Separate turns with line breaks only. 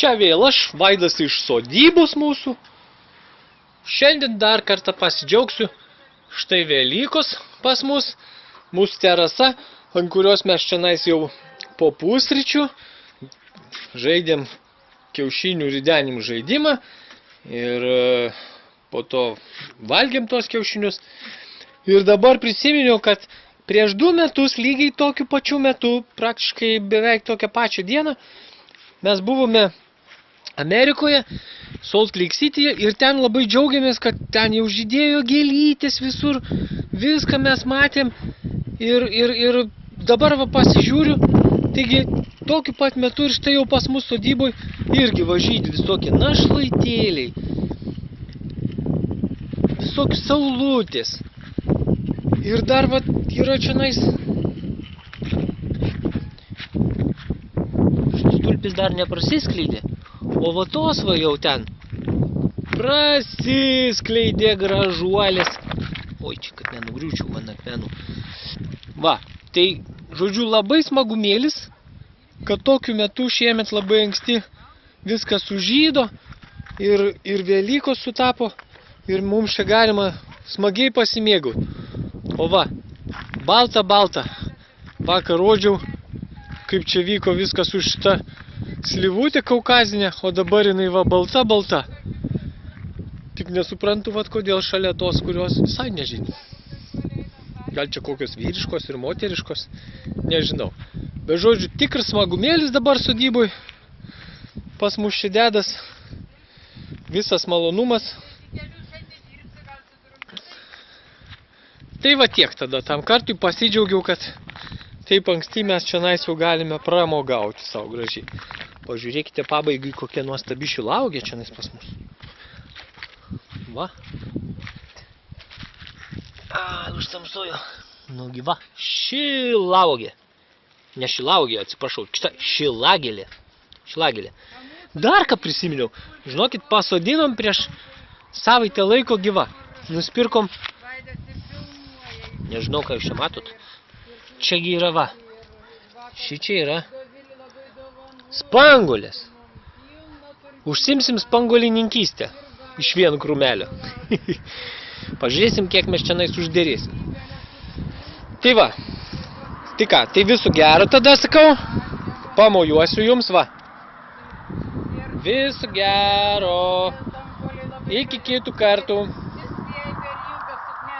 Čia vėl aš, Vaidas iš sodybos mūsų. Šiandien dar kartą pasidžiaugsiu. Štai Velykos pas mus. Mūsų terasa, ant kurios mes čionais jau po pusryčių žaidėm kiaušinių ridenimų žaidimą. Ir po to valgėm tos kiaušinius. Ir dabar prisiminiau, kad prieš 2 metus, lygiai tokiu pačiu metu, praktiškai beveik tokią pačią dieną, mes buvome Amerikoje, Salt Lake Cityje, ir ten labai džiaugiamės, kad ten jau žydėjo gėlytės visur, viską mes matėm. Ir dabar va pasižiūriu, taigi tokiu pat metu ir štai jau pas mus sodyboj irgi važydė visokie našlaitėliai, visokios saulutės. Ir dar va yra čionais. Stulpis dar neprasiskleidė, o va tos va jau ten prasiskleidė gražuolės. Oi, čia kad nenugriūčiau ant akmenų. Va, tai, žodžiu, labai smagumėlis, kad tokiu metu šiemet labai anksti viskas sužydo ir Velykos sutapo ir mums čia galima smagiai pasimėgauti. O va, balta. Vakar rodžiau, kaip čia vyko viskas su šita slyvutė kaukazinė, o dabar jinai va balta. Tik nesuprantu, vat kodėl šalia tos, kurios visai nežinau. Gal čia kokios vyriškos ir moteriškos, nežinau. Bet žodžiu, tikras smagumėlis dabar sodyboj. Pas mus čia dedas visas malonumas. Tai va tiek tada, tam kartui pasidžiaugiau, kad taip anksti mes čionais jau galime pramogauti savo gražiai. Pažiūrėkite pabaigai, kokie nuostabi šilauogė čionais pas mus. Va. Užtamsojo. Nugi va, šilauogė. Ne šilauogė, atsiprašau, šilagėlė. Dar ką prisiminiau. Žinokit, pasodinom prieš savaitę laiko gyva. Nuspirkom. Nežinau, ką jūs čia matot. Čiagi yra va. Šičia yra spangolės. Užsimsim spangolininkystę iš vieno krūmelio. Pažiūrėsim, kiek mes čia uždėrėsim. Tai va. Tai ką, tai visų gero tada sakau. Pamojuosiu jums, va. Visų gero. Iki kitų kartų.